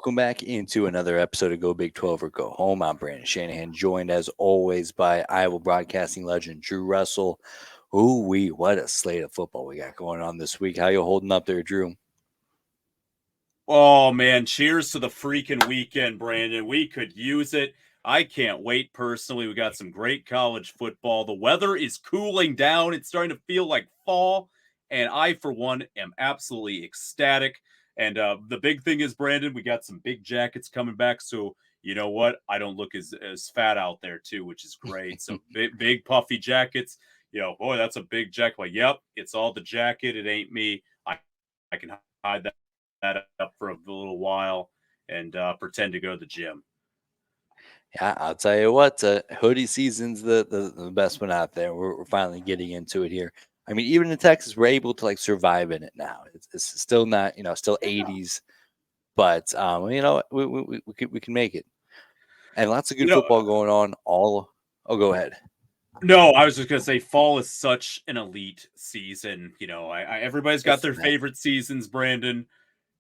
Welcome back into another episode of Go Big 12 or Go Home. I'm Brandon Shanahan, joined as always by Iowa broadcasting legend Drew Russell. What a slate of football we got going on this week. How you holding up there, Drew? Oh, man. Cheers to the freaking weekend, Brandon. We could use it. I can't wait personally. We got some great college football. The weather is cooling down. It's starting to feel like fall. And I, for one, am absolutely ecstatic. And the big thing is, Brandon, we got some big jackets coming back. So, you know what? I don't look as fat out there, too, which is great. So, big puffy jackets. Boy, that's a big jacket. Like, yep, it's all the jacket. It ain't me. I can hide that up for a little while and pretend to go to the gym. Yeah, I'll tell you what, hoodie season's the best one out there. We're finally getting into it here. I mean, even in Texas, we're able to like survive in it now. It's still not, still Yeah. 80s, but we can make it. And lots of You good know, football going on. Go ahead. no, I was just gonna say fall is such an elite season. Everybody's got It's their favorite seasons, Brandon.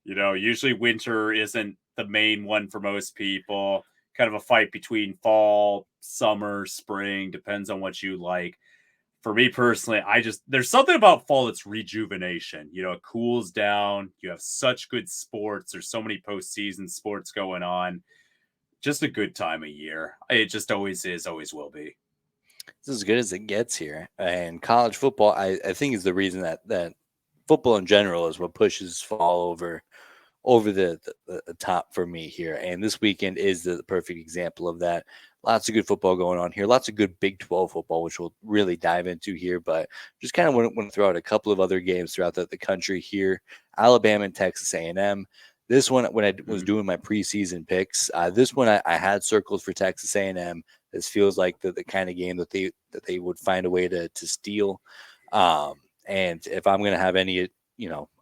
Usually winter isn't the main one for most people. Kind of a fight between fall, summer, spring, depends on what you like. For me personally, there's something about fall that's rejuvenation. It cools down. You have such good sports. There's so many postseason sports going on. Just a good time of year. It just always is, always will be. It's as good as it gets here. And college football, I think, is the reason that football in general is what pushes fall over the top for me here. And this weekend is the perfect example of that. Lots of good football going on here. Lots of good Big 12 football, which we'll really dive into here. But just kind of want to throw out a couple of other games throughout the country here. Alabama and Texas A&M. This one, when I was doing my preseason picks, this one I had circled for Texas A&M. This feels like the kind of game that they would find a way to steal. And if I'm going to have any,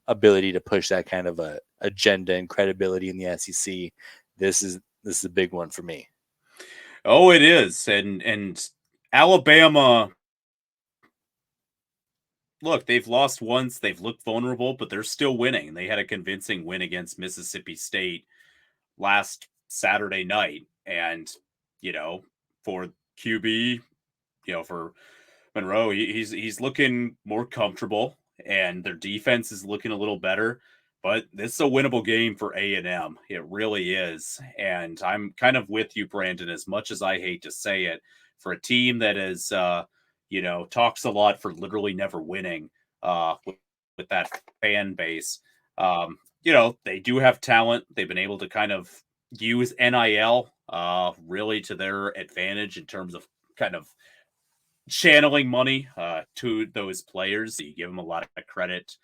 ability to push that kind of a agenda and credibility in the SEC, this is a big one for me. Oh, it is. And Alabama, look, they've lost once, they've looked vulnerable, but they're still winning. They had a convincing win against Mississippi State last Saturday night. And, you know, for QB, for Monroe, he's looking more comfortable and their defense is looking a little better. But this is a winnable game for A&M. It really is. And I'm kind of with you, Brandon, as much as I hate to say it, for a team that is, talks a lot for literally never winning with that fan base. They do have talent. They've been able to kind of use NIL really to their advantage in terms of kind of channeling money to those players. You give them a lot of credit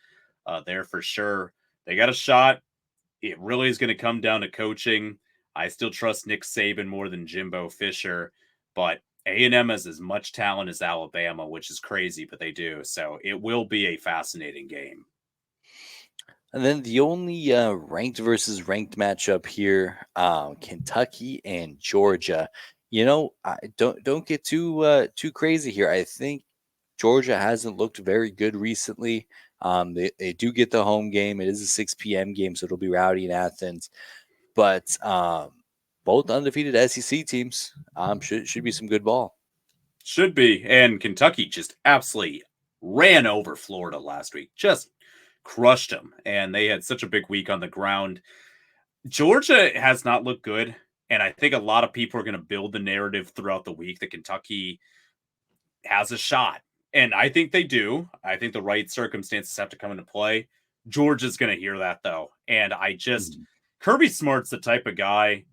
there for sure. They got a shot. It really is going to come down to coaching. I still trust Nick Saban more than Jimbo Fisher, but A&M has as much talent as Alabama, which is crazy, but they do. So it will be a fascinating game. And then the only ranked versus ranked matchup here, Kentucky and Georgia. I don't get too crazy here. I think Georgia hasn't looked very good recently. They do get the home game. It is a 6 p.m. game, so it'll be rowdy in Athens. But both undefeated SEC teams should be some good ball. Should be. And Kentucky just absolutely ran over Florida last week. Just crushed them. And they had such a big week on the ground. Georgia has not looked good. And I think a lot of people are going to build the narrative throughout the week that Kentucky has a shot. And I think they do. I think the right circumstances have to come into play. Georgia's going to hear that, though. And Kirby Smart's the type of guy,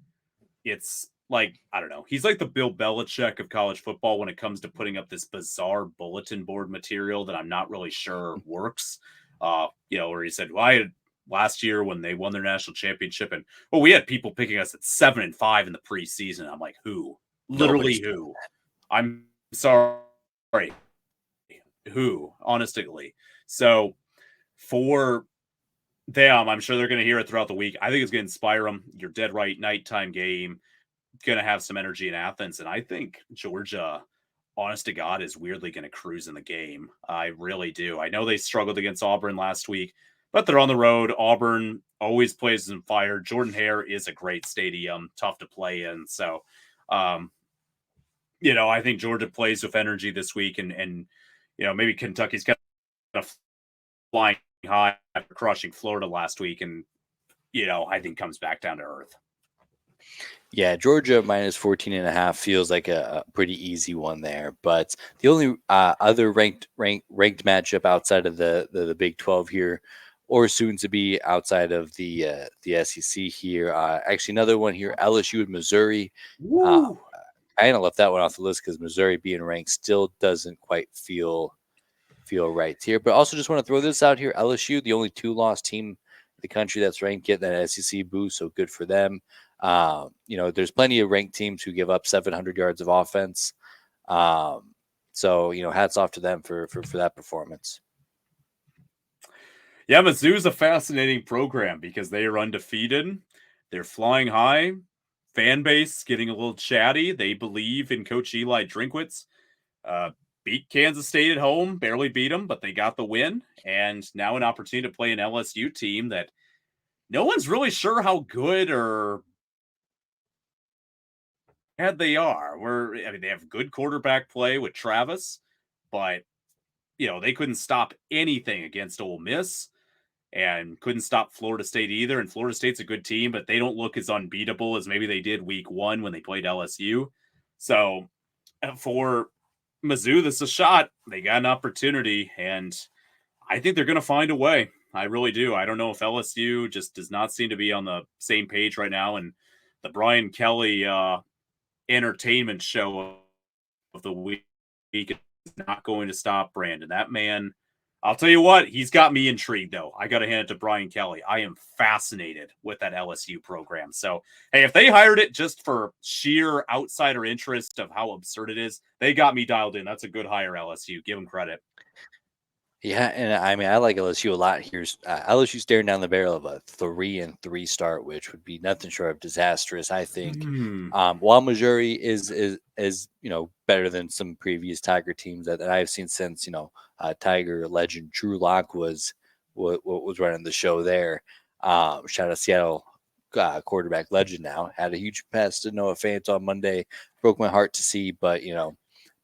it's like, I don't know. He's like the Bill Belichick of college football when it comes to putting up this bizarre bulletin board material that I'm not really sure works. Where he said, well, last year when they won their national championship, and we had people picking us at 7-5 in the preseason. I'm like, who? Literally who? I'm sorry. Who? Honestly. So for them, I'm sure they're going to hear it throughout the week. I think it's going to inspire them. You're dead right. Nighttime game. Going to have some energy in Athens. And I think Georgia, honest to God, is weirdly going to cruise in the game. I really do. I know they struggled against Auburn last week, but they're on the road. Auburn always plays in fire. Jordan-Hare is a great stadium, tough to play in. So, I think Georgia plays with energy this week, and maybe Kentucky's kind of flying high after crushing Florida last week, and I think comes back down to earth. Yeah, Georgia minus 14.5 feels like a pretty easy one there. But the only other ranked matchup outside of the Big 12 here, or soon to be outside of the SEC here, actually another one here, LSU and Missouri. I kind of left that one off the list because Missouri being ranked still doesn't quite feel right here. But also just want to throw this out here: LSU, the only 2-loss team in the country that's ranked, getting that SEC boost, so good for them. There's plenty of ranked teams who give up 700 yards of offense. So hats off to them for that performance. Yeah, Mizzou's a fascinating program because they are undefeated. They're flying high. Fan base getting a little chatty. They believe in Coach Eli Drinkwitz. Beat Kansas State at home, barely beat them, but they got the win. And now an opportunity to play an LSU team that no one's really sure how good or bad they are. They have good quarterback play with Travis, but they couldn't stop anything against Ole Miss and couldn't stop Florida State either. And Florida State's a good team, but they don't look as unbeatable as maybe they did week 1 when they played LSU. So for Mizzou, this is a shot. They got an opportunity, and I think they're going to find a way. I really do. I don't know if LSU just does not seem to be on the same page right now, and the Brian Kelly entertainment show of the week is not going to stop Brandon. That man, I'll tell you what, he's got me intrigued, though. I got to hand it to Brian Kelly. I am fascinated with that LSU program. So, hey, if they hired it just for sheer outsider interest of how absurd it is, they got me dialed in. That's a good hire, LSU. Give them credit. Yeah, and I mean I like LSU a lot. Here's LSU staring down the barrel of a 3-3 start, which would be nothing short of disastrous. I think. While Missouri is better than some previous Tiger teams that I've seen since Tiger legend Drew Lock was running the show there. Shout out Seattle quarterback legend now had a huge pass to Noah Fant on Monday. Broke my heart to see, but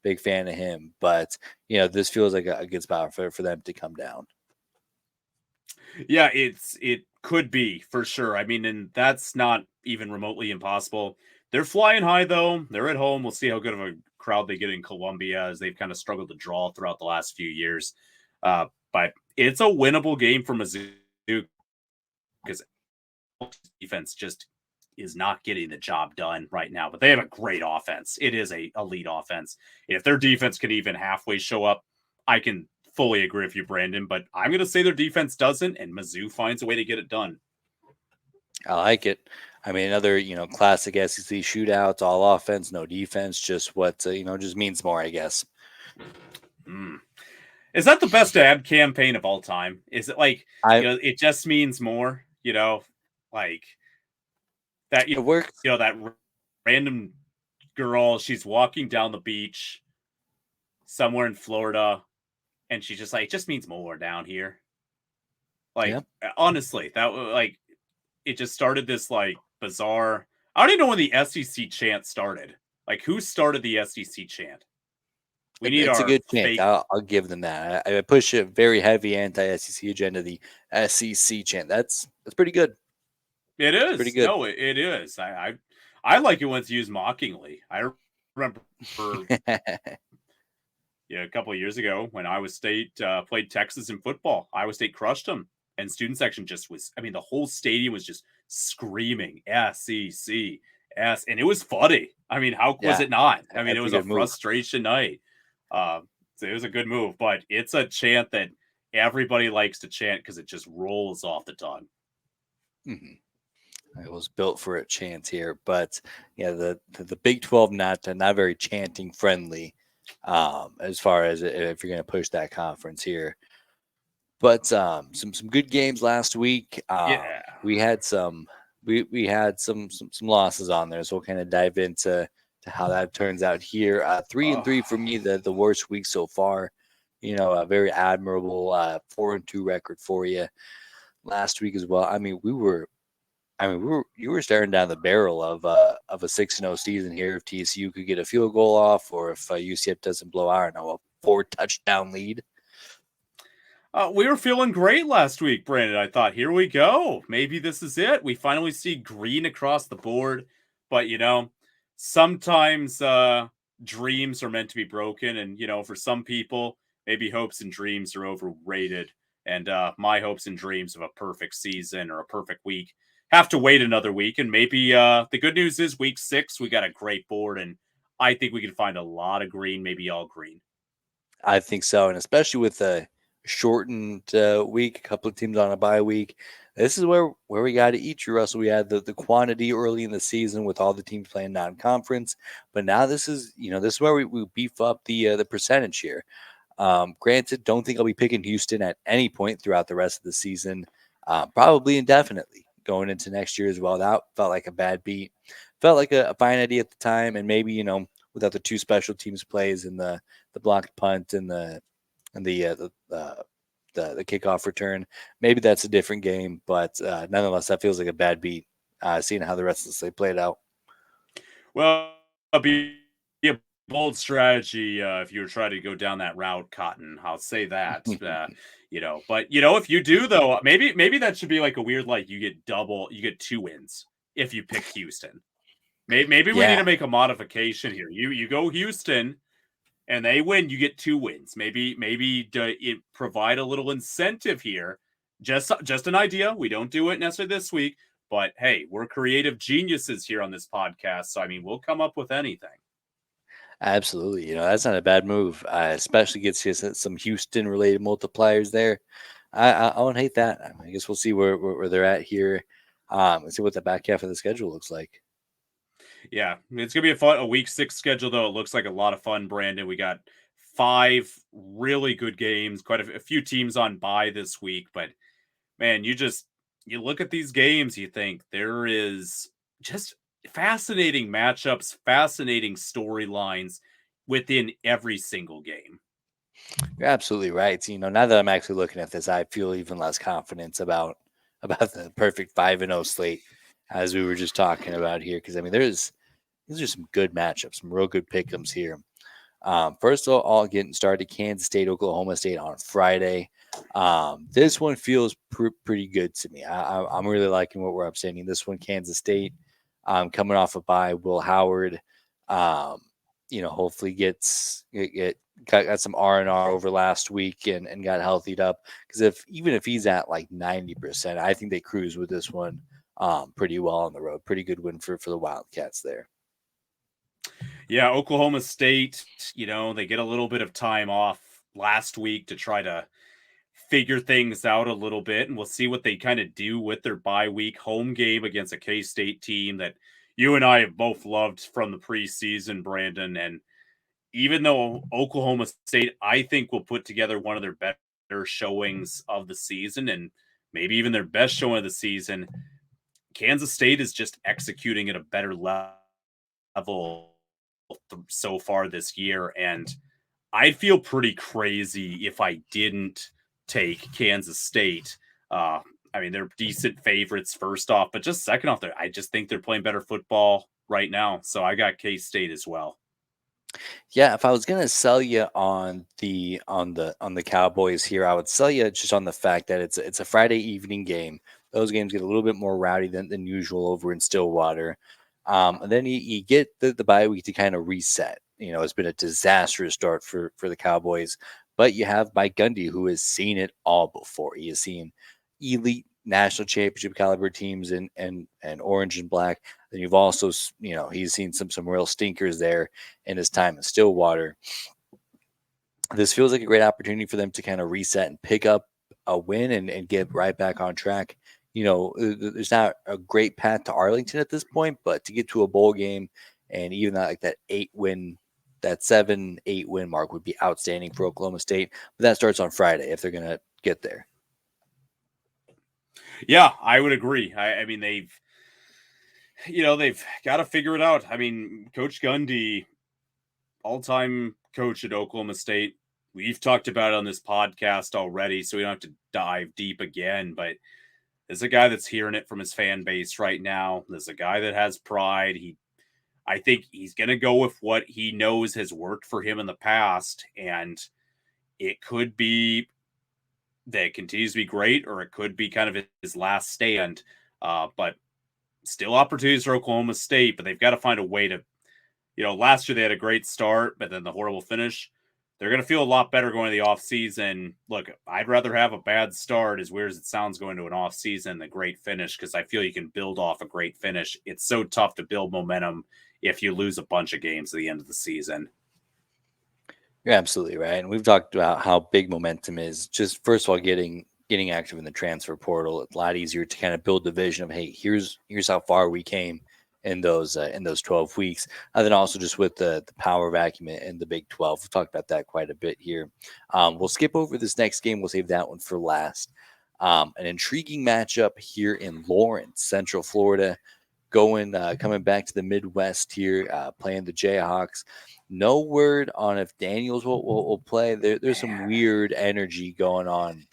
big fan of him, but this feels like a good spot for them to come down. Yeah, it could be for sure. I mean, and that's not even remotely impossible. They're flying high though. They're at home. We'll see how good of a crowd they get in Columbia as they've kind of struggled to draw throughout the last few years. But it's a winnable game for Mizzou because defense just is not getting the job done right now, but they have a great offense. It is a elite offense. If their defense can even halfway show up, I can fully agree with you, Brandon, but I'm going to say their defense doesn't, and Mizzou finds a way to get it done. I like it. I mean, another, classic SEC shootouts, all offense, no defense, just what, just means more, I guess. Is that the best ad campaign of all time? Is it like, it just means more, like that, it works. That random girl, she's walking down the beach somewhere in Florida, and she's just like, it just means more down here. Like, honestly, that like, it just started this like bizarre. I don't even know when the SEC chant started. Like, who started the SEC chant? It's a good chant. I'll give them that. I push a very heavy anti-SEC agenda. The SEC chant. That's pretty good. It is pretty good. No, it is. I like it when it's used mockingly. I remember, a couple of years ago when Iowa State played Texas in football. Iowa State crushed them, and student section just was. I mean, the whole stadium was just screaming SEC S, and it was funny. I mean, how was it not? I mean, it was a frustration night. So it was a good move, but it's a chant that everybody likes to chant because it just rolls off the tongue. It was built for a chant here, but the Big 12 not very chanting friendly as far as if you're going to push that conference here. But some good games last week. We had some we had some losses on there, so we'll kind of dive into how that turns out here. 3-3 for me, the worst week so far. A very admirable 4-2 record for you. last week as well. You were staring down the barrel of a 6-0 season here if TCU could get a field goal off, or if UCF doesn't blow, I don't know, a 4-touchdown lead. We were feeling great last week, Brandon. I thought, here we go. Maybe this is it. We finally see green across the board. But, sometimes dreams are meant to be broken. And, for some people, maybe hopes and dreams are overrated. And my hopes and dreams of a perfect season or a perfect week have to wait another week. And maybe the good news is week 6, we got a great board. And I think we can find a lot of green, maybe all green. I think so, and especially with a shortened week, a couple of teams on a bye week. This is where we got to eat you, Russell. We had the quantity early in the season with all the teams playing non-conference, but now this is where we beef up the percentage here. Granted, don't think I'll be picking Houston at any point throughout the rest of the season, probably indefinitely going into next year as well. That felt like a bad beat, felt like a fine idea at the time, and maybe without the 2 special teams plays and the blocked punt and the kickoff return. Maybe that's a different game, but nonetheless, that feels like a bad beat. Seeing how the rest of the slate played out. Well, it'll be a bold strategy if you were trying to go down that route, Cotton. I'll say that. But if you do though, maybe that should be like a weird you get 2 wins if you pick Houston. Maybe we need to make a modification here. You go Houston and they win, you get 2 wins. Maybe it provide a little incentive here. Just an idea. We don't do it necessarily this week, but hey, we're creative geniuses here on this podcast. So we'll come up with anything. Absolutely. That's not a bad move. Especially gets you some Houston related multipliers there. I won't hate that. I guess we'll see where they're at here. Let's see what the back half of the schedule looks like. Yeah, it's gonna be a week 6 schedule though. It looks like a lot of fun, Brandon. We got 5 really good games, quite a few teams on bye this week, but man, you look at these games, you think there is just fascinating matchups, fascinating storylines within every single game. You're absolutely right. Now that I'm actually looking at this, I feel even less confidence about the perfect 5-0 slate as we were just talking about here. Because these are some good matchups, some real good pick'ems here. First of all, getting started, Kansas State, Oklahoma State on Friday. This one feels pretty good to me. I'm really liking what we're upsetting. This one, Kansas State, coming off a bye. Will Howard, hopefully got some R&R over last week and got healthied up. Because even if he's at like 90%, I think they cruise with this one pretty well on the road. Pretty good win for the Wildcats there. Yeah, Oklahoma State, they get a little bit of time off last week to try to figure things out a little bit, and we'll see what they kind of do with their bye week home game against a K-State team that you and I have both loved from the preseason, Brandon. And even though Oklahoma State, I think, will put together one of their better showings of the season and maybe even their best showing of the season, Kansas State is just executing at a better level so far this year, and I'd feel pretty crazy if I didn't take Kansas State. They're decent favorites first off, but just second off, I just think they're playing better football right now. So I got K-State as well. Yeah, if I was gonna sell you on the Cowboys here, I would sell you just on the fact that it's a Friday evening game. Those games get a little bit more rowdy than usual over in Stillwater. And then you get the bye week to kind of reset. It's been a disastrous start for the Cowboys, but you have Mike Gundy, who has seen it all before. He has seen elite national championship caliber teams and orange and black. Then you've also, he's seen some real stinkers there in his time in Stillwater. This feels like a great opportunity for them to kind of reset and pick up a win and get right back on track. There's not a great path to Arlington at this point, but to get to a bowl game and even that 7-8 win mark would be outstanding for Oklahoma State. But that starts on Friday if they're going to get there. Yeah, I would agree. They've got to figure it out. Coach Gundy, all-time coach at Oklahoma State. We've talked about it on this podcast already, so we don't have to dive deep again, but is a guy that's hearing it from his fan base right now. There's a guy that has pride. I think he's going to go with what he knows has worked for him in the past. And it could be that it continues to be great, or it could be kind of his last stand. But still opportunities for Oklahoma State, but they've got to find a way to, last year they had a great start, but then the horrible finish. They're going to feel a lot better going to the offseason. Look, I'd rather have a bad start, as weird as it sounds, going to an offseason than a great finish, because I feel you can build off a great finish. It's so tough to build momentum if you lose a bunch of games at the end of the season. You're absolutely right. And we've talked about how big momentum is. Just first of all, getting active in the transfer portal. It's a lot easier to kind of build the vision of, hey, here's how far we came in those 12 weeks. And then also just with the power vacuum in the Big 12. We've talked about that quite a bit here. We'll skip over this next game. We'll save that one for last. An intriguing matchup here in Lawrence, Central Florida, coming back to the Midwest here, playing the Jayhawks. No word on if Daniels will play. There's some weird energy going on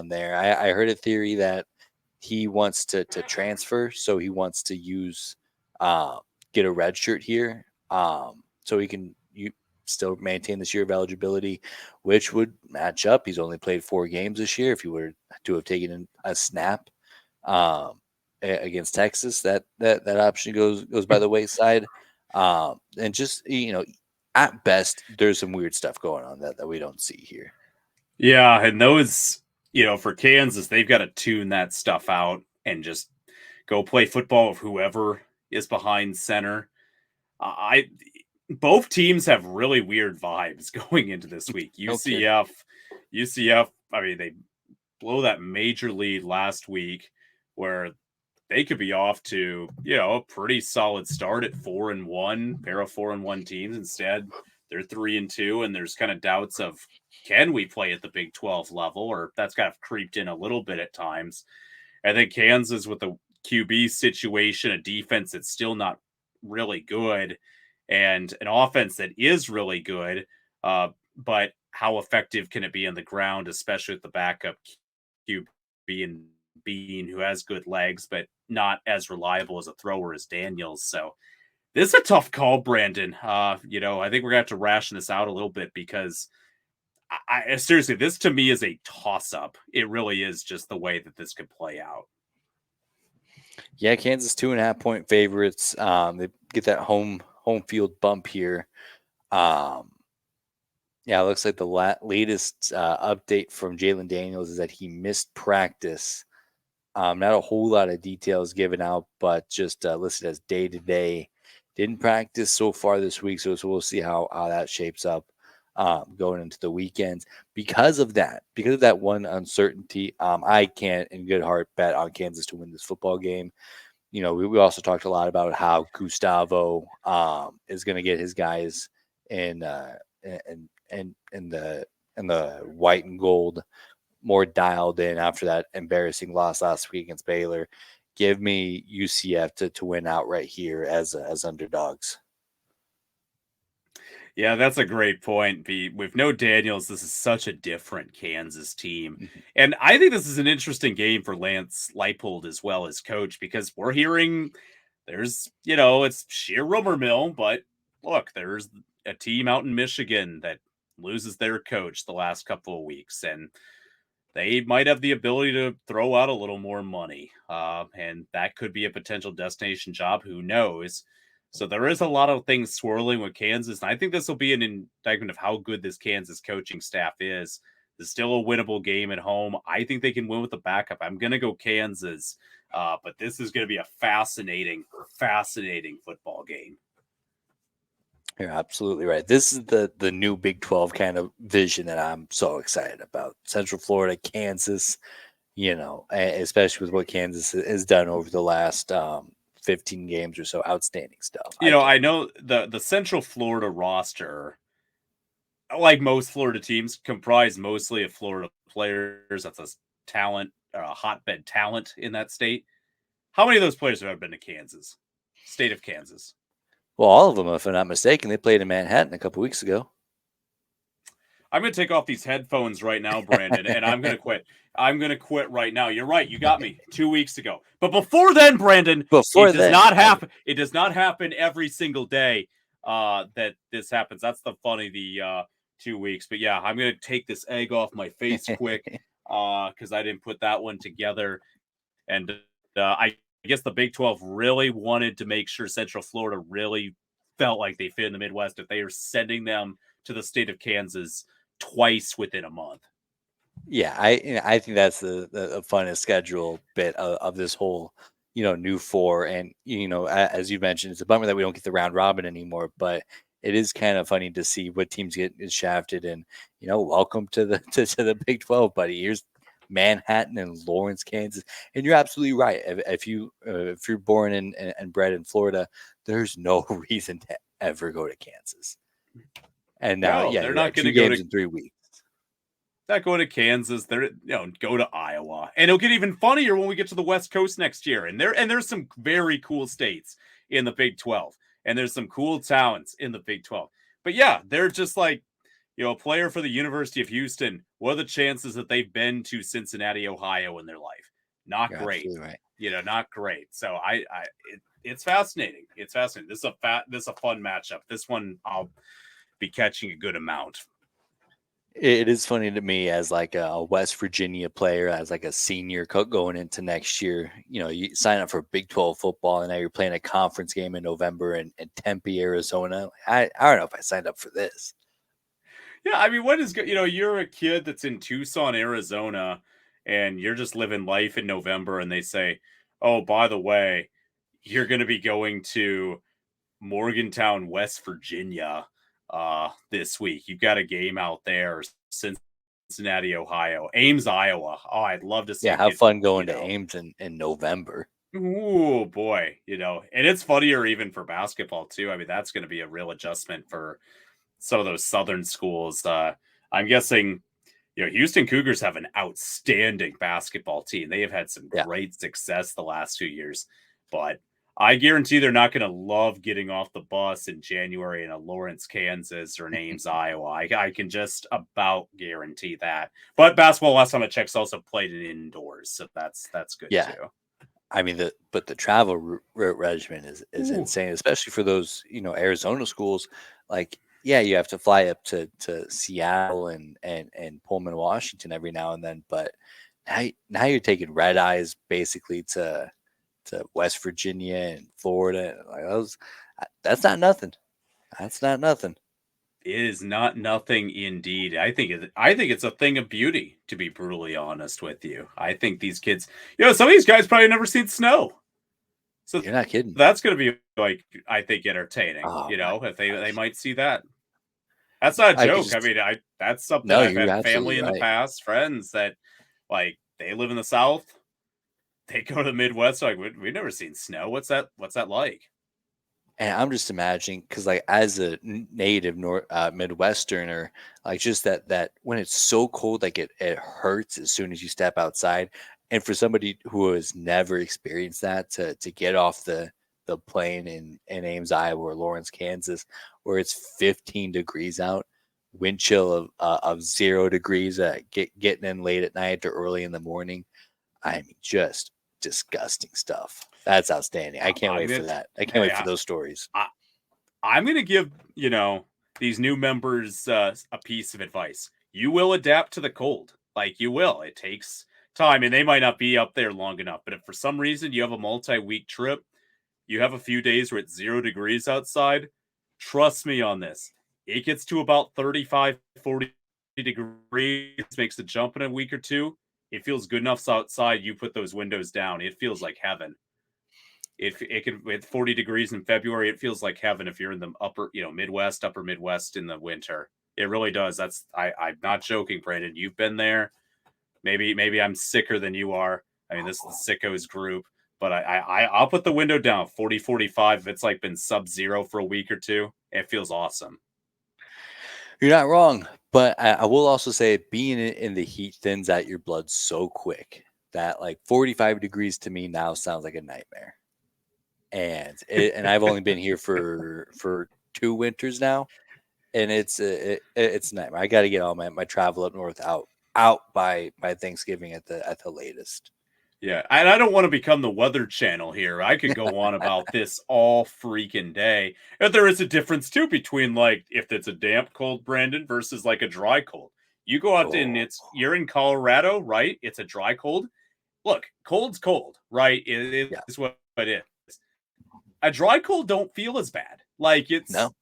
there. I heard a theory that he wants to transfer, so he wants to get a red shirt here, so he can still maintain this year of eligibility, which would match up. He's only played 4 games this year. If he were to have taken a snap against Texas, that option goes by the wayside. And just, at best, there's some weird stuff going on that we don't see here. Yeah, and those, for Kansas, they've got to tune that stuff out and just go play football with whoever is behind center. Both teams have really weird vibes going into this week. UCF, I mean, they blow that major lead last week where they could be off to, a pretty solid start at 4-1, pair of 4-1 teams. Instead, they're 3-2, and there's kind of doubts of, can we play at the Big 12 level? Or that's kind of creeped in a little bit at times. I think Kansas, with the QB situation, a defense that's still not really good, and an offense that is really good, but how effective can it be on the ground, especially with the backup QB and Bean, who has good legs, but not as reliable as a thrower as Daniels. So this is a tough call, Brandon. I think we're going to have to ration this out a little bit, because I seriously, this to me is a toss-up. It really is, just the way that this could play out. Yeah, Kansas 2.5-point favorites. They get that home field bump here. Yeah, it looks like the latest update from Jalen Daniels is that he missed practice. Not a whole lot of details given out, but just listed as day-to-day. Didn't practice so far this week, so we'll see how that shapes up going into the weekends. Because of that one uncertainty, I can't in good heart bet on Kansas to win this football game. We also talked a lot about how Gustavo is going to get his guys in the white and gold more dialed in after that embarrassing loss last week against Baylor. Give me UCF to win outright here as underdogs. Yeah, that's a great point. With no Daniels, this is such a different Kansas team. Mm-hmm. And I think this is an interesting game for Lance Leipold as well as coach, because we're hearing there's, it's sheer rumor mill, but look, there's a team out in Michigan that loses their coach the last couple of weeks, and they might have the ability to throw out a little more money. And that could be a potential destination job. Who knows? So there is a lot of things swirling with Kansas. And I think this will be an indictment of how good this Kansas coaching staff is. It's still a winnable game at home. I think they can win with the backup. I'm going to go Kansas. But this is going to be a fascinating football game. You're absolutely right. This is the new Big 12 kind of vision that I'm so excited about. Central Florida, Kansas, especially with what Kansas has done over the last 15 games or so. Outstanding stuff. I know the Central Florida roster, like most Florida teams, comprise mostly of Florida players. That's a talent, a hotbed talent in that state. How many of those players have ever been to Kansas? State of Kansas? Well, all of them, if I'm not mistaken. They played in Manhattan a couple weeks ago. I'm gonna take off these headphones right now, Brandon, and I'm gonna quit. I'm gonna quit right now. You're right. You got me 2 weeks ago. But before then, Brandon, Before it does then, not happen. It does not happen every single day that this happens. That's the funny the 2 weeks. But yeah, I'm gonna take this egg off my face quick because I didn't put that one together. And I guess the Big 12 really wanted to make sure Central Florida really felt like they fit in the Midwest if they are sending them to the state of Kansas twice within a month. yeah, I think that's the funnest schedule bit of this whole new four. And as you mentioned, it's a bummer that we don't get the round robin anymore, but it is kind of funny to see what teams get shafted. And welcome to the to the Big 12, buddy. Here's Manhattan and Lawrence, Kansas. And you're absolutely right. If you're born and bred in Florida, there's no reason to ever go to Kansas. And now, No, yeah, they're you're not right. going Two to go games to in 3 weeks. not go to Kansas. They're go to Iowa, and it'll get even funnier when we get to the West Coast next year. And there's some very cool states in the Big 12, and there's some cool towns in the Big 12. But yeah, they're just like a player for the University of Houston. What are the chances that they've been to Cincinnati, Ohio in their life? Not You're great. absolutely right. Not great. So it's fascinating. It's fascinating. This is a fun matchup. This one I'll be catching a good amount. It is funny to me as like a West Virginia player, as like a senior going into next year. You sign up for Big 12 football, and now you're playing a conference game in November in Tempe, Arizona. I don't know if I signed up for this. Yeah, I mean, what is good? You're a kid that's in Tucson, Arizona, and you're just living life in November, and they say, "Oh, by the way, you're going to be going to Morgantown, West Virginia, this week. You've got a game out there, Cincinnati, Ohio, Ames, Iowa. Oh, I'd love to see Yeah, a have kid, fun going to Ames in November. Ooh, boy, and it's funnier even for basketball too. I mean, that's going to be a real adjustment for some of those southern schools. I'm guessing, Houston Cougars have an outstanding basketball team. They have had some Yeah, great success the last 2 years, but I guarantee they're not going to love getting off the bus in January in a Lawrence, Kansas or an Ames, Iowa. I can just about guarantee that. But basketball, last time I checked, also played it indoors, so that's good yeah. too. I mean, the travel regimen is Ooh. insane, especially for those Arizona schools. Like, yeah, you have to fly up to Seattle and Pullman, Washington every now and then, but now you're taking red eyes basically to West Virginia and Florida. Like that's not nothing. That's not nothing. It is not nothing indeed. I think it's a thing of beauty, to be brutally honest with you. I think these kids, some of these guys probably never seen snow. So You're not kidding. that's going to be like, I think, entertaining, Oh my if they gosh. might see that. That's not a I could joke. I just mean, that's something no, I've you're had absolutely family in the right. past, friends that like they live in the South. They go to the Midwest. Like we've never seen snow. What's that like? And I'm just imagining because, like, as a native Midwesterner, like, just that when it's so cold, like it hurts as soon as you step outside. And for somebody who has never experienced that, to get off the plane in Ames, Iowa, or Lawrence, Kansas, where it's 15 degrees out, wind chill of 0 degrees, getting in late at night or early in the morning. I mean, just disgusting stuff. That's outstanding. I can't I'm wait for gonna, that. I can't hey, wait for those stories. I'm going to give, these new members a piece of advice. You will adapt to the cold. Like you will. It takes time and they might not be up there long enough. But if for some reason you have a multi-week trip, you have a few days where it's 0 degrees outside, trust me on this. It gets to about 35, 40 degrees, makes the jump in a week or two. It feels good enough outside. You put those windows down. It feels like heaven. It could with 40 degrees in February, it feels like heaven if you're in the upper Midwest in the winter. It really does. I'm not joking, Brandon. You've been there. Maybe I'm sicker than you are. I mean, this is the sickos group, but I'll put the window down 40, 45. If it's like been sub-zero for a week or two, it feels awesome. You're not wrong, but I will also say being in the heat thins out your blood so quick that like 45 degrees to me now sounds like a nightmare. And I've only been here for 2 winters now, and it's a nightmare. I got to get all my travel up north out by Thanksgiving at the latest. Yeah, and I don't want to become the weather channel here. I could go on about this all freaking day. And there is a difference too between like if it's a damp cold, Brandon, versus like a dry cold. You go out and Oh, you're in Colorado, right? It's a dry cold. Look, cold's cold, right? It yeah, is what it is. A dry cold don't feel as bad. Like no,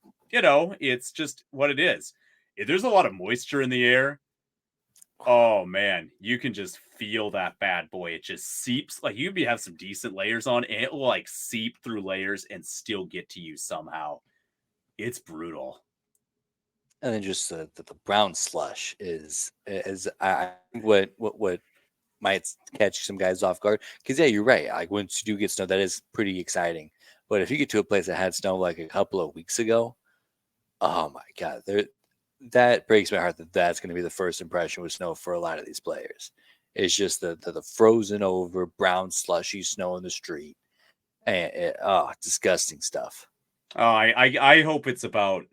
it's just what it is. If there's a lot of moisture in the air, oh man, you can just feel that bad boy. It just seeps like you have some decent layers on, and it will like seep through layers and still get to you somehow. It's brutal. and then just the brown slush is I think what might catch some guys off guard because yeah, you're right. Like once you do get snow, that is pretty exciting. But if you get to a place that had snow like a couple of weeks ago, oh my god, that breaks my heart that that's going to be the first impression with snow for a lot of these players. It's just the frozen over brown slushy snow in the street, and disgusting stuff. I hope it's about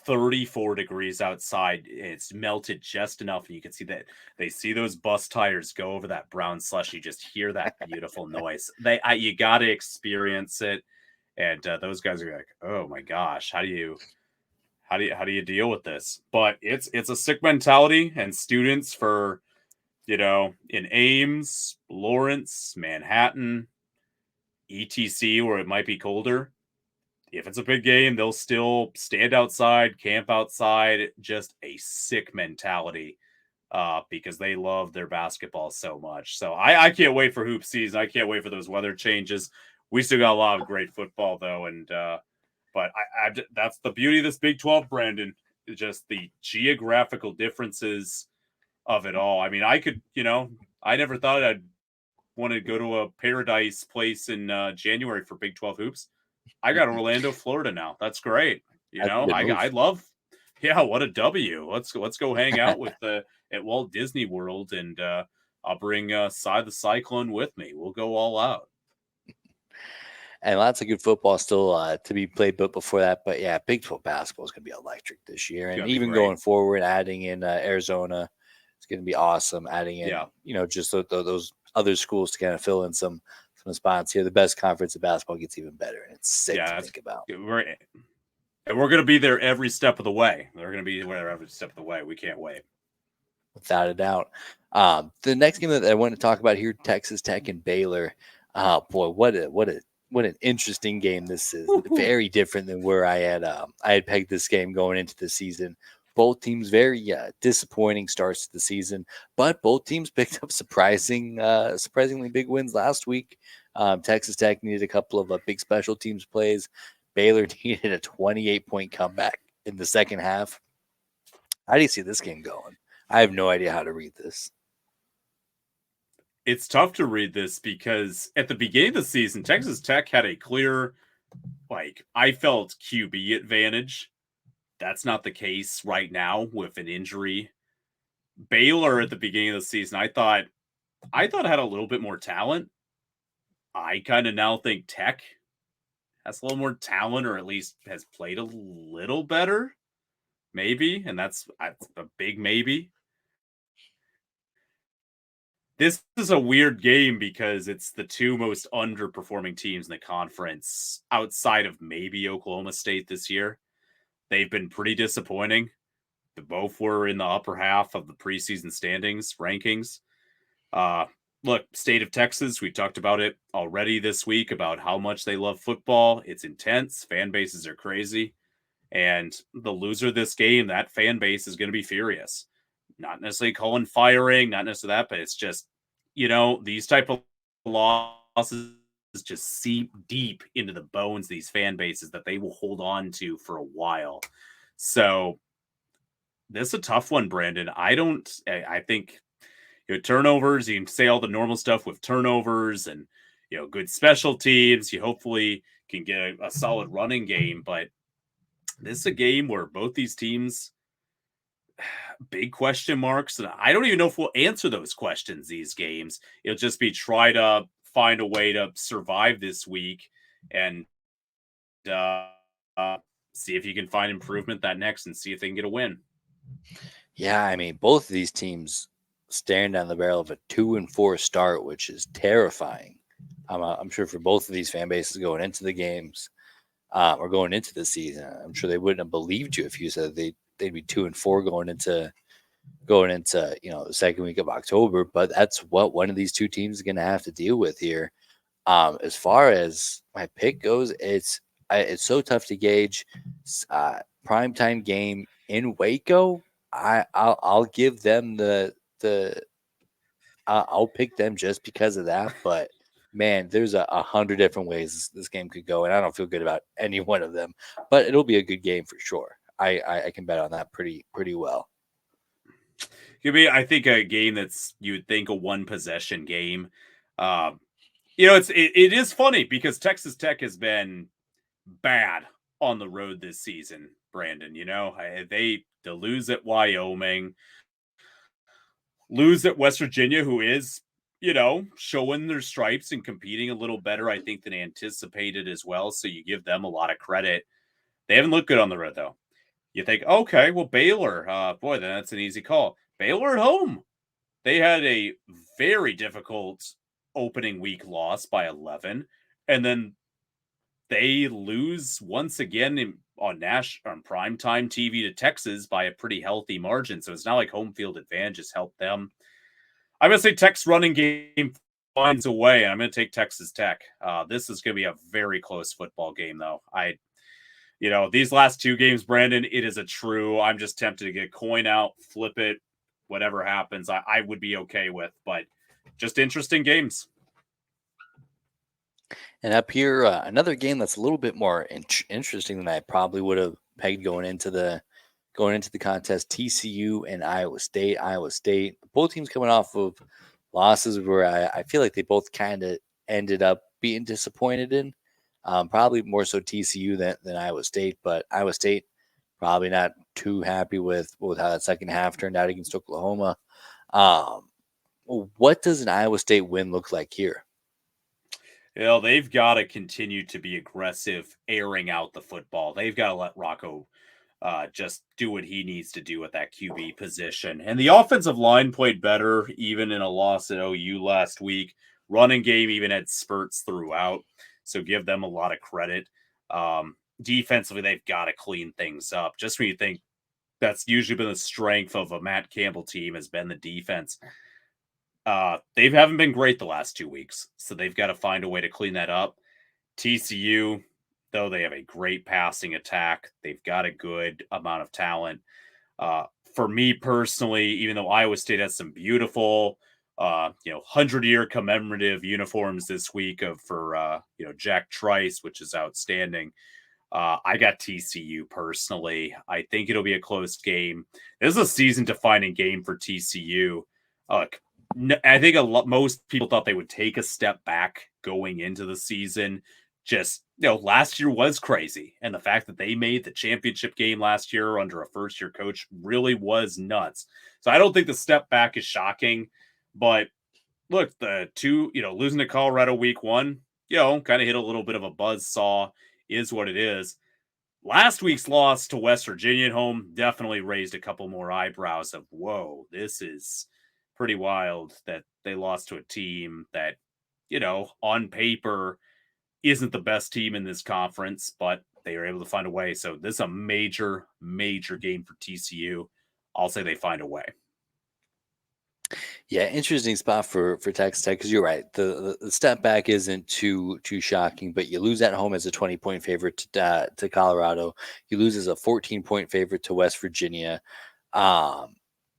34 degrees outside. It's melted just enough, and you can see that they see those bus tires go over that brown slush. You just hear that beautiful noise. You got to experience it, and those guys are like, oh my gosh, how do you deal with this? But it's a sick mentality, and students for in Ames, Lawrence, Manhattan, etc., where it might be colder. If it's a big game, they'll still stand outside, camp outside. Just a sick mentality because they love their basketball so much. So I can't wait for hoop season. I can't wait for those weather changes. We still got a lot of great football though, and but that's the beauty of this Big 12, Brandon. Just the geographical differences of it all. I mean, I never thought I'd want to go to a paradise place in January for Big 12 hoops. I got Orlando, Florida now. That's great. That's a good I move. love. Yeah, what a W. Let's go hang out with at Walt Disney World, and I'll bring Cy the Cyclone with me. We'll go all out. And lots of good football still to be played, but before that, but yeah, Big 12 basketball is going to be electric this year, It's and gonna be even great. going forward, adding in Arizona, it's going to be awesome. Adding in, Yeah, just those other schools to kind of fill in some spots here. The best conference of basketball gets even better, and it's sick to yeah. think about. We're gonna be there every step of the way. They're gonna be there every step of the way. We can't wait. Without a doubt. The next game that I want to talk about here, Texas Tech and Baylor. Oh boy, what an interesting game this is. Woo-hoo. Very different than where I had pegged this game going into the season. Both teams very disappointing starts to the season, but both teams picked up surprisingly big wins last week. Texas Tech needed a couple of big special teams plays. Baylor needed a 28-point comeback in the second half. How do you see this game going? I have no idea how to read this. It's tough to read this because at the beginning of the season, Texas Tech had a clear, like I felt QB advantage. That's not the case right now with an injury. Baylor at the beginning of the season, I thought had a little bit more talent. I kind of now think Tech has a little more talent, or at least has played a little better, maybe, and that's a big maybe. This is a weird game because it's the two most underperforming teams in the conference outside of maybe Oklahoma State this year. They've been pretty disappointing. They both were in the upper half of the preseason standings rankings. Uh, Look, state of Texas, we talked about it already this week about how much they love football. It's intense. Fan bases are crazy. And the loser of this game, that fan base is going to be furious. Not necessarily calling firing, not necessarily that, but it's just, these type of losses just seep deep into the bones of these fan bases that they will hold on to for a while. So this is a tough one, Brandon. I think turnovers, you can say all the normal stuff with turnovers and good special teams. You hopefully can get a solid running game, but this is a game where both these teams big question marks, and I don't even know if we'll answer those questions these games. It'll just be try to find a way to survive this week and uh, see if you can find improvement that next and see if they can get a win. Yeah, I mean, both of these teams staring down the barrel of a 2-4 start, which is terrifying. I'm sure for both of these fan bases going into the games or going into the season, I'm sure they wouldn't have believed you if you said they'd be 2-4 going into the second week of October. But that's what one of these two teams is going to have to deal with here. As far as my pick goes, it's so tough to gauge. Primetime game in Waco. I'll give them the I'll pick them just because of that. But man, there's 100 different ways this game could go, and I don't feel good about any one of them. But it'll be a good game for sure. I can bet on that pretty well. Could be, I think, a game that's you would think a one possession game. It is funny because Texas Tech has been bad on the road this season. Brandon, they lose at Wyoming, lose at West Virginia, who is showing their stripes and competing a little better, I think, than anticipated as well. So you give them a lot of credit. They haven't looked good on the road though. You think, okay, well, Baylor, boy, then that's an easy call. Baylor at home. They had a very difficult opening week loss by 11, and then they lose once again on primetime TV to Texas by a pretty healthy margin. So it's not like home field advantage has helped them. I'm going to say Tech's running game finds a way, and I'm going to take Texas Tech. This is going to be a very close football game, though. These last two games, Brandon, it is I'm just tempted to get a coin out, flip it, whatever happens, I would be okay with, but just interesting games. And up here, another game that's a little bit more interesting than I probably would have pegged going into the contest. TCU and Iowa State. Both teams coming off of losses where I feel like they both kind of ended up being disappointed in. Probably more so TCU than Iowa State, but Iowa State probably not too happy with how that second half turned out against Oklahoma. What does an Iowa State win look like here? They've got to continue to be aggressive, airing out the football. They've got to let Rocco just do what he needs to do at that QB position. And the offensive line played better, even in a loss at OU last week. Running game even had spurts throughout, so give them a lot of credit. Defensively, they've got to clean things up. Just when you think that's usually been the strength of a Matt Campbell team has been the defense. They haven't been great the last 2 weeks, so they've got to find a way to clean that up. TCU, though, they have a great passing attack. They've got a good amount of talent. For me personally, even though Iowa State has some beautiful, 100-year commemorative uniforms this week for Jack Trice, which is outstanding. I got TCU personally. I think it'll be a close game. This is a season-defining game for TCU. I think most people thought they would take a step back going into the season. Just, last year was crazy. And the fact that they made the championship game last year under a first-year coach really was nuts. So I don't think the step back is shocking. But look, the two, losing to Colorado week 1, kind of hit a little bit of a buzzsaw, is what it is. Last week's loss to West Virginia at home definitely raised a couple more eyebrows of, whoa, this is pretty wild that they lost to a team that, on paper isn't the best team in this conference, but they were able to find a way. So this is a major, major game for TCU. I'll say they find a way. Yeah, interesting spot for Texas Tech because you're right. The step back isn't too shocking, but you lose at home as a 20-point favorite to Colorado. You lose as a 14-point favorite to West Virginia.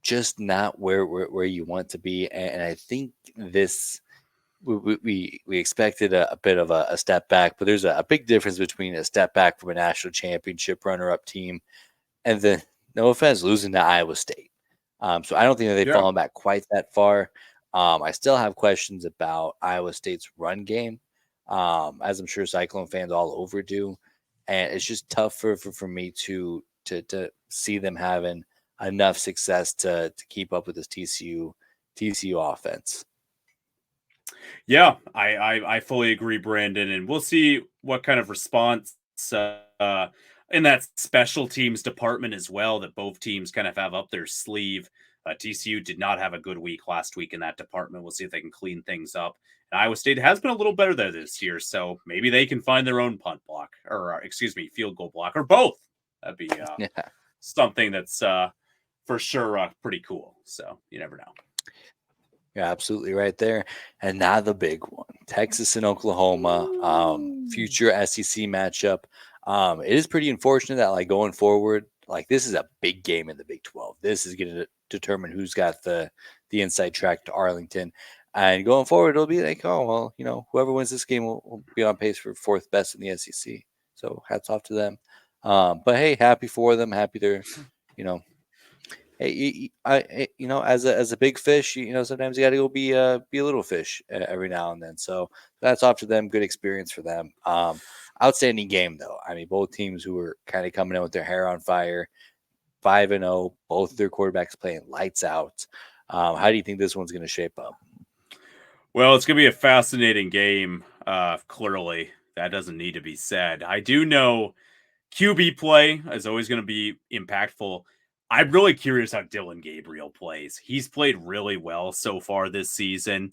Just not where you want to be, and I think this we expected a bit of a step back, but there's a big difference between a step back from a national championship runner-up team and then, no offense, losing to Iowa State. So I don't think that they've fallen back quite that far. I still have questions about Iowa State's run game, as I'm sure Cyclone fans all over do, and it's just tough for me to see them having enough success to keep up with this TCU offense. Yeah, I fully agree, Brandon, and we'll see what kind of response in that special teams department as well that both teams kind of have up their sleeve. TCU did not have a good week last week in that department. We'll see if they can clean things up. And Iowa State has been a little better there this year, so maybe they can find their own punt block, or excuse me, field goal block, or both. That'd be Yeah. something that's for sure pretty cool. So you never know. You're absolutely right there. And now the big one, Texas and Oklahoma, future SEC matchup. It is pretty unfortunate that like going forward, like this is a big game in the Big 12. This is going to determine who's got the inside track to Arlington. And going forward, it'll be like, oh, well, you know, whoever wins this game will be on pace for fourth best in the SEC. So hats off to them. But hey, happy for them. Happy they're, you know, hey, you know, as a big fish, you know, sometimes you got to go be a little fish every now and then. So that's off to them. Good experience for them. Outstanding game though. I mean, both teams who were kind of coming in with their hair on fire, 5-0. Both of their quarterbacks playing lights out. How do you think this one's going to shape up? Well, it's going to be a fascinating game. Clearly, that doesn't need to be said. I do know QB play is always going to be impactful. I'm really curious how Dylan Gabriel plays. He's played really well so far this season,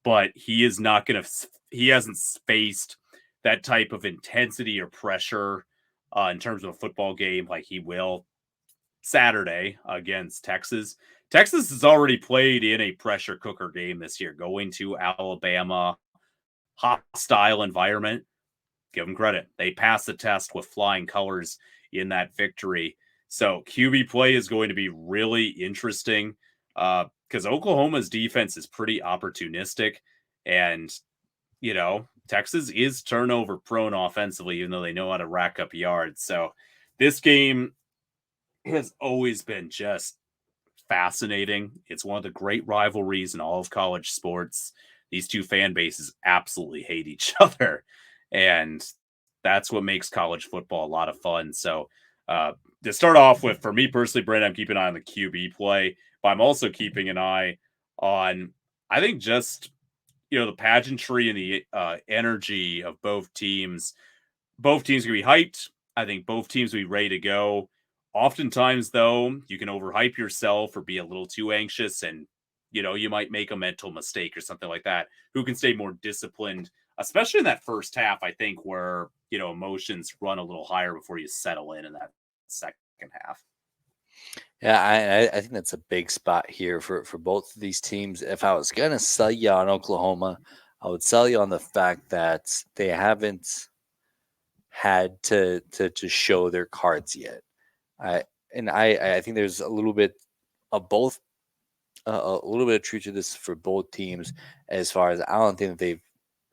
but he is not going to, he hasn't faced that type of intensity or pressure in terms of a football game like he will Saturday against Texas. Texas has already played in a pressure cooker game this year, going to Alabama, hostile environment. Give them credit. They passed the test with flying colors in that victory. So QB play is going to be really interesting because Oklahoma's defense is pretty opportunistic. And, you know, Texas is turnover prone offensively, even though they know how to rack up yards. So this game has always been just fascinating. It's one of the great rivalries in all of college sports. These two fan bases absolutely hate each other. And that's what makes college football a lot of fun. So to start off with, for me personally, Brent, I'm keeping an eye on the QB play, but I'm also keeping an eye on, I think, just, you know, the pageantry and the energy of both teams. Both teams can be hyped. I think both teams will be ready to go. Oftentimes, though, you can overhype yourself or be a little too anxious, and you know you might make a mental mistake or something like that. Who can stay more disciplined, especially in that first half? I think where you know emotions run a little higher before you settle in that second half. Yeah, I think that's a big spot here for both of these teams. If I was gonna sell you on Oklahoma, I would sell you on the fact that they haven't had to show their cards yet. I think there's a little bit of both, a little bit of truth to this for both teams. As far as I don't think that they've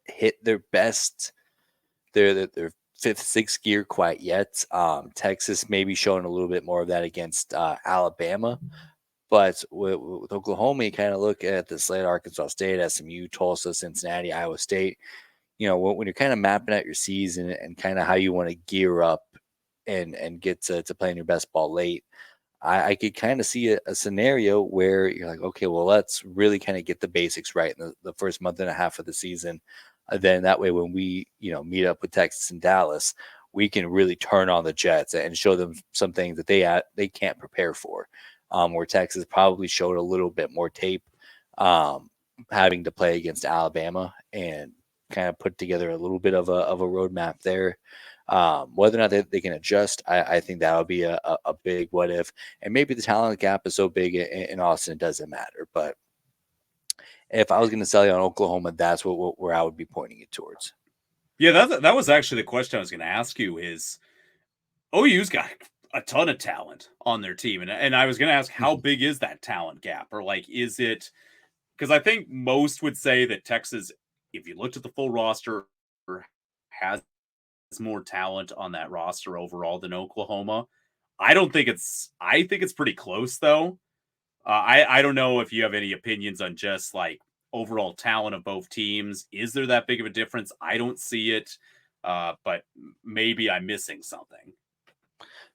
hit their best, their fifth, sixth gear quite yet. Texas maybe showing a little bit more of that against Alabama, but with Oklahoma, you kind of look at the slate: Arkansas State, SMU, Tulsa, Cincinnati, Iowa State. You know, when you're kind of mapping out your season and kind of how you want to gear up and get to playing your best ball late, I could kind of see a scenario where you're like, okay, well, let's really kind of get the basics right in the first month and a half of the season. Then that way, when we, you know, meet up with Texas and Dallas, we can really turn on the Jets and show them some things that they can't prepare for. Where Texas probably showed a little bit more tape, having to play against Alabama and kind of put together a little bit of a roadmap there. Whether or not they can adjust, I think that'll be a big what if. And maybe the talent gap is so big in Austin, it doesn't matter. But if I was going to sell you on Oklahoma, that's where I would be pointing it towards. Yeah, that was actually the question I was going to ask you is OU's got a ton of talent on their team. And I was going to ask, how big is that talent gap? Or like, is it, because I think most would say that Texas, if you looked at the full roster, has more talent on that roster overall than Oklahoma. I think it's pretty close though. I don't know if you have any opinions on just like overall talent of both teams. Is there that big of a difference? I don't see it, but maybe I'm missing something.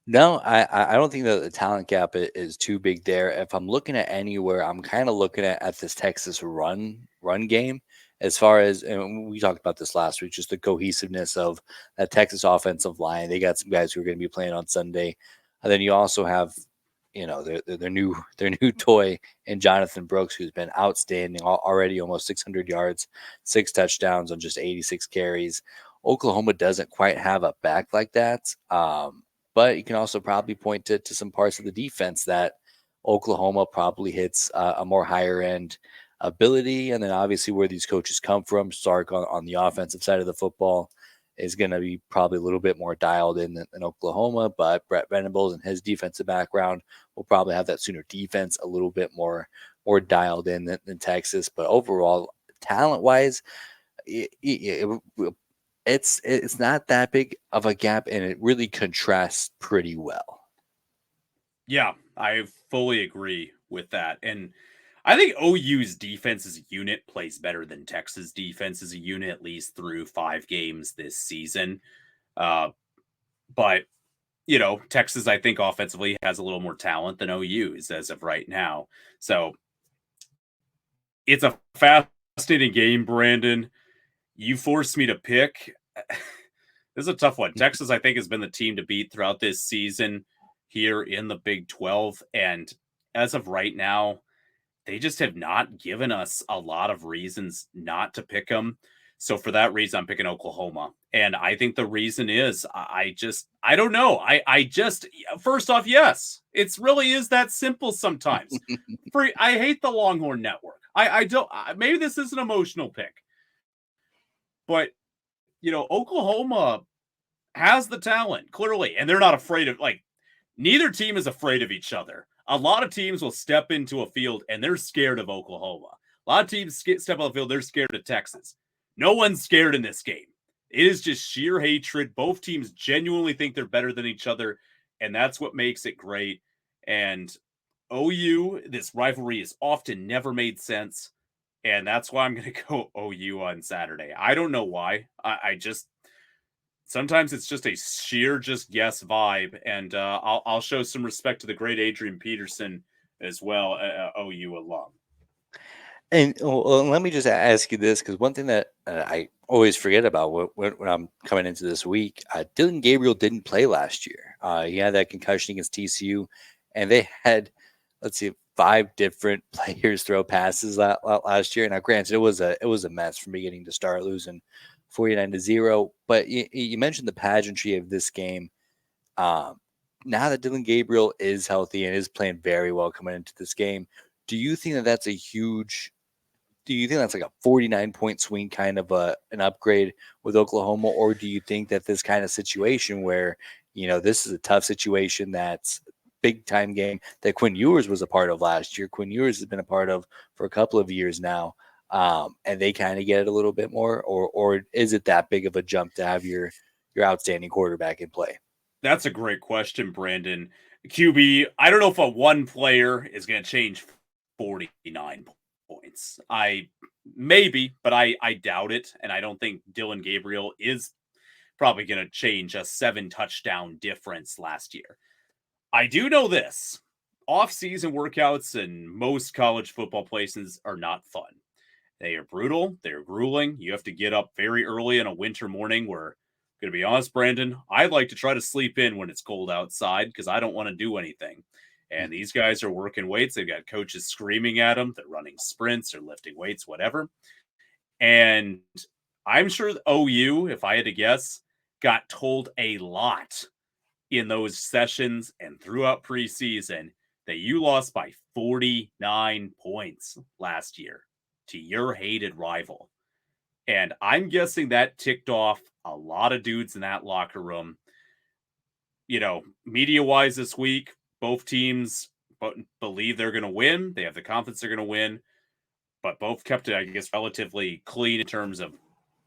No, I don't think that the talent gap is too big there. If I'm looking at anywhere, I'm kind of looking at this Texas run game as far as, and we talked about this last week, just the cohesiveness of that Texas offensive line. They got some guys who are going to be playing on Sunday. And then you also have, their new toy in Jonathan Brooks, who's been outstanding already, almost 600 yards, 6 touchdowns on just 86 carries. Oklahoma doesn't quite have a back like that. But you can also probably point to some parts of the defense that Oklahoma probably hits a more higher end ability. And then obviously where these coaches come from, Sark on the offensive side of the football is going to be probably a little bit more dialed in than Oklahoma. But Brett Venables and his defensive background will probably have that Sooner defense a little bit more dialed in than Texas. But overall, talent wise, it's not that big of a gap, and it really contrasts pretty well. Yeah, I fully agree with that. And I think OU's defense as a unit plays better than Texas defense as a unit, at least through 5 games this season. But, Texas, I think offensively has a little more talent than OU's as of right now. So it's a fascinating game, Brandon. You forced me to pick. This is a tough one. Texas, I think, has been the team to beat throughout this season here in the Big 12. And as of right now, they just have not given us a lot of reasons not to pick them. So for that reason, I'm picking Oklahoma. And I think the reason is I don't know. First off, yes, it really is that simple sometimes. I hate the Longhorn Network. Maybe this is an emotional pick, but Oklahoma has the talent clearly, and they're not afraid of, neither team is afraid of each other. A lot of teams will step into a field and they're scared of Oklahoma. A lot of teams step on the field, they're scared of Texas. No one's scared in this game. It is just sheer hatred. Both teams genuinely think they're better than each other, and that's what makes it great. And OU, this rivalry has often never made sense, and that's why I'm going to go OU on Saturday. I don't know why. I just sometimes it's just a sheer just guess vibe, and I'll show some respect to the great Adrian Peterson as well, OU alum. And let me just ask you this, because one thing that I always forget about when I'm coming into this week, Dillon Gabriel didn't play last year. He had that concussion against TCU, and they had, let's see, 5 different players throw passes last year. Now, granted, it was a mess from beginning to start, losing 49-0. But you mentioned the pageantry of this game. Now that Dillon Gabriel is healthy and is playing very well coming into this game, do you think that that's a huge? Do you think that's like a 49-point swing kind of an upgrade with Oklahoma, or do you think that this kind of situation where this is a tough situation that's big time game that Quinn Ewers was a part of last year? Quinn Ewers has been a part of for a couple of years now. And they kind of get it a little bit more, or is it that big of a jump to have your outstanding quarterback in play? That's a great question, Brandon. QB, I don't know if a one player is going to change 49 points. Maybe, but I doubt it. And I don't think Dillon Gabriel is probably going to change a 7 touchdown difference last year. I do know this. Off-season workouts in most college football places are not fun. They are brutal. They're grueling. You have to get up very early on a winter morning where, going to be honest, Brandon, I'd like to try to sleep in when it's cold outside because I don't want to do anything. And these guys are working weights. They've got coaches screaming at them. They're running sprints or lifting weights, whatever. And I'm sure OU, if I had to guess, got told a lot in those sessions and throughout preseason that you lost by 49 points last year to your hated rival. And I'm guessing that ticked off a lot of dudes in that locker room. Media-wise this week, both teams believe they're going to win. They have the confidence they're going to win. But both kept it, I guess, relatively clean in terms of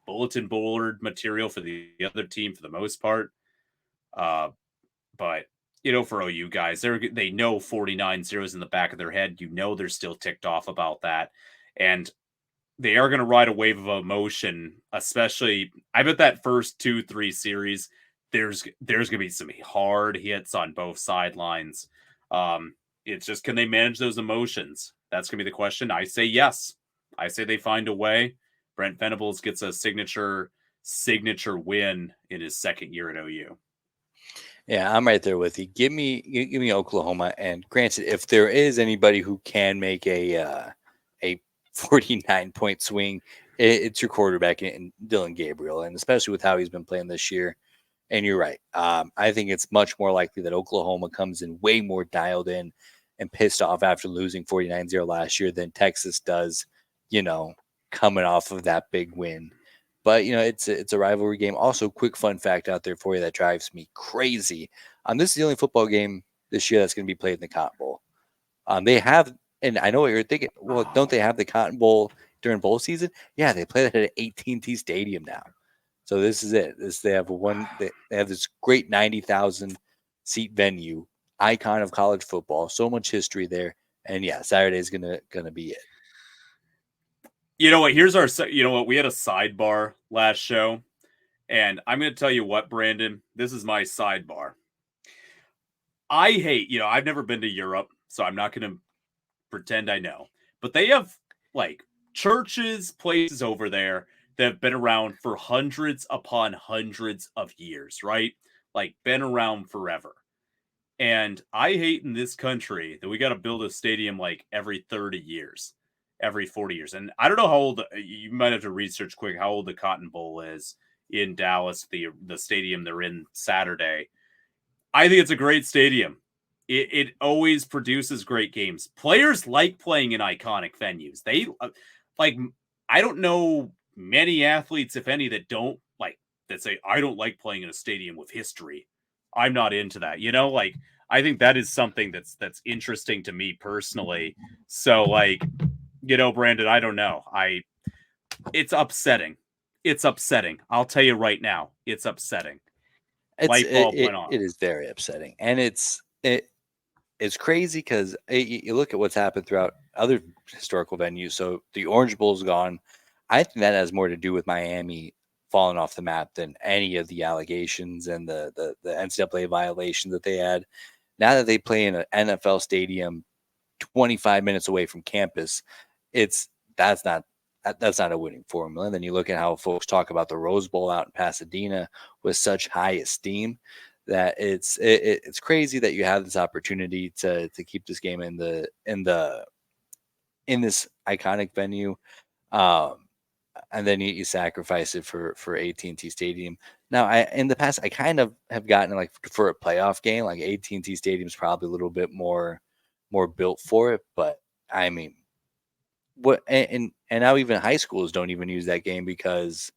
bulletin board material for the other team for the most part. But, for OU guys, they know 49 zeros in the back of their head. They're still ticked off about that. And they are going to ride a wave of emotion, especially, I bet that first 2-3 series, there's going to be some hard hits on both sidelines. It's just, can they manage those emotions? That's going to be the question. I say yes. I say they find a way, Brent Venables gets a signature win in his second year at OU. Yeah, I'm right there with you. Give me Oklahoma. And granted, if there is anybody who can make a 49-point swing, it's your quarterback in Dylan Gabriel, and especially with how he's been playing this year. And you're right. I think it's much more likely that Oklahoma comes in way more dialed in and pissed off after losing 49-0 last year than Texas does, coming off of that big win. But it's a rivalry game. Also, quick fun fact out there for you that drives me crazy. This is the only football game this year that's going to be played in the Cotton Bowl. They have, and I know what you're thinking. Well, don't they have the Cotton Bowl during bowl season? Yeah, they play that at AT&T Stadium now. So this is it. They have this great 90,000 seat venue, icon of college football. So much history there, and yeah, Saturday is gonna be it. You know what? Here's our. You know what? We had a sidebar last show, and I'm going to tell you what, Brandon. This is my sidebar. I hate. I've never been to Europe, so I'm not going to pretend I know. But they have like churches, places over there that have been around for hundreds upon hundreds of years, right? Like been around forever. And I hate in this country that we got to build a stadium like every 30 years, every 40 years. And I don't know how old, you might have to research quick how old the Cotton Bowl is in Dallas, the stadium they're in Saturday. I think it's a great stadium. It always produces great games. Players like playing in iconic venues. They like, I don't know many athletes, if any, that don't like, that say, I don't like playing in a stadium with history. I'm not into that. Like, I think that is something that's interesting to me personally. So like, Brandon, I don't know. It's upsetting. It's upsetting. I'll tell you right now, it's upsetting. Light bulb went off. It is very upsetting. And it's crazy because you look at what's happened throughout other historical venues. So the Orange Bowl is gone. I think that has more to do with Miami falling off the map than any of the allegations and the NCAA violations that they had. Now that they play in an NFL stadium 25 minutes away from campus, that's not a winning formula. And then you look at how folks talk about the Rose Bowl out in Pasadena with such high esteem that it's crazy that you have this opportunity to keep this game in this iconic venue. And then you sacrifice it for AT&T Stadium. Now, in the past, I kind of have gotten like for a playoff game, like AT&T Stadium is probably a little bit more built for it. But I mean, what and now even high schools don't even use that game because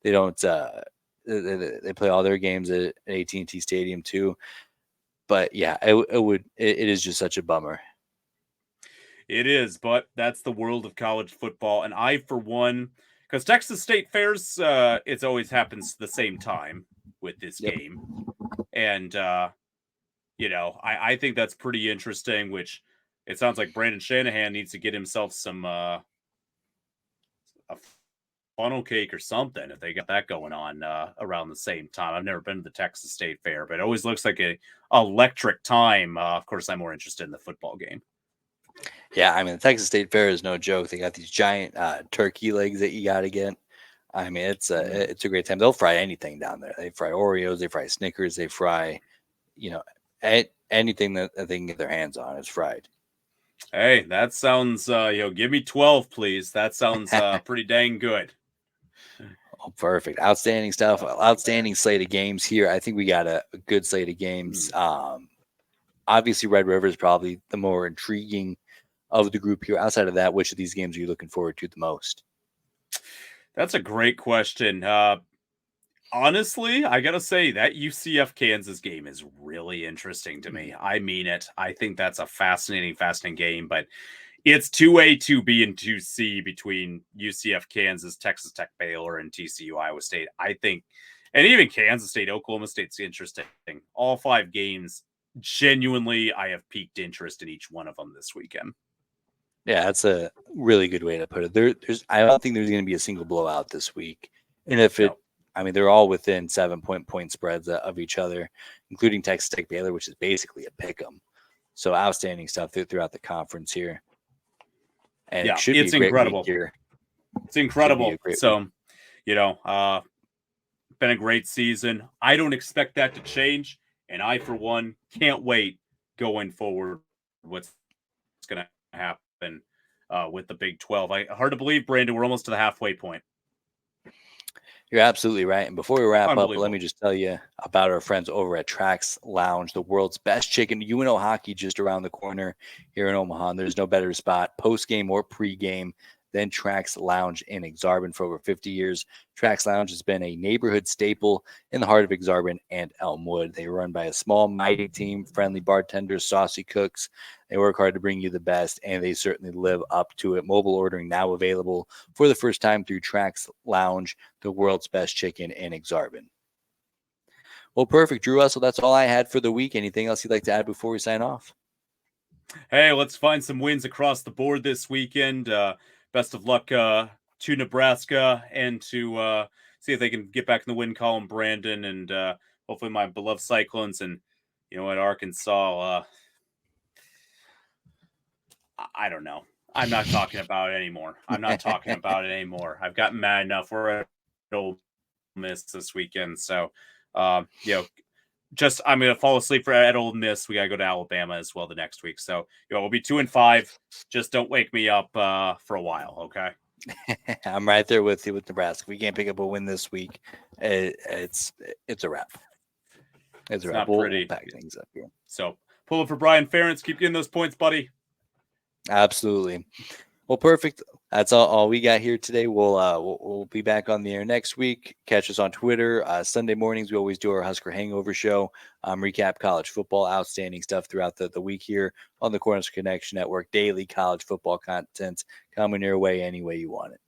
they don't. They play all their games at AT&T Stadium too. But yeah, it is just such a bummer. It is, but that's the world of college football, and I, for one. Because Texas State Fairs, it always happens the same time with this game. And, I think that's pretty interesting, which it sounds like Brandon Shanahan needs to get himself some a funnel cake or something if they got that going on around the same time. I've never been to the Texas State Fair, but it always looks like a electric time. Of course, I'm more interested in the football game. Yeah, I mean, the Texas State Fair is no joke. They got these giant turkey legs that you got to get. I mean, it's a great time. They'll fry anything down there. They fry Oreos, they fry Snickers, they fry, anything that they can get their hands on is fried. Hey, that sounds, give me 12, please. That sounds pretty dang good. Oh, perfect. Outstanding stuff. Outstanding slate of games here. I think we got a good slate of games. Obviously, Red River is probably the more intriguing of the group here. Outside of that, which of these games are you looking forward to the most? That's a great question. Honestly, I gotta say that UCF Kansas game is really interesting to me. I mean it. I think that's a fascinating game, but it's 2A, 2B, and 2C between UCF Kansas, Texas Tech Baylor, and TCU Iowa State. I think, and even Kansas State, Oklahoma State's interesting. All 5 games, genuinely, I have piqued interest in each one of them this weekend. Yeah, that's a really good way to put it. I don't think there's going to be a single blowout this week. And if they're all within 7-point spreads of each other, including Texas Tech Baylor, which is basically a pick 'em. So outstanding stuff throughout the conference here. And it should be a great incredible week here. It's incredible. a great So, been a great season. I don't expect that to change. And I, for one, can't wait going forward what's going to happen with the Big 12. Hard to believe, Brandon, we're almost to the halfway point. You're absolutely right. And before we wrap up, let me just tell you about our friends over at Trax Lounge, the world's best chicken. UNO hockey just around the corner here in Omaha. There's no better spot, post-game or pre-game, than Trax Lounge in Exarban. For over 50 years, Trax Lounge has been a neighborhood staple in the heart of Exarban and Elmwood. They are run by a small, mighty team, friendly bartenders, saucy cooks. They work hard to bring you the best, and they certainly live up to it. Mobile ordering now available for the first time through Trax Lounge, the world's best chicken in Exarban. Well, perfect, Drew Russell. That's all I had for the week. Anything else you'd like to add before we sign off? Hey, let's find some wins across the board this weekend. Best of luck to Nebraska and to see if they can get back in the win column, Brandon, and hopefully my beloved Cyclones. And at Arkansas, I don't know. I'm not talking about it anymore. I've gotten mad enough. We're at Ole Miss this weekend, so I'm going to fall asleep at Ole Miss. We got to go to Alabama as well the next week. So, we'll be 2-5. Just don't wake me up for a while, okay? I'm right there with you with Nebraska. If we can't pick up a win this week, it's a wrap. It's a wrap. Not pretty. We'll pack things up here. So, pull it for Brian Ferentz. Keep getting those points, buddy. Absolutely. Well, perfect. That's all we got here today. We'll be back on the air next week. Catch us on Twitter. Sunday mornings, we always do our Husker Hangover show. Recap college football, outstanding stuff throughout the week here on the Corners Connection Network. Daily college football content coming your way any way you want it.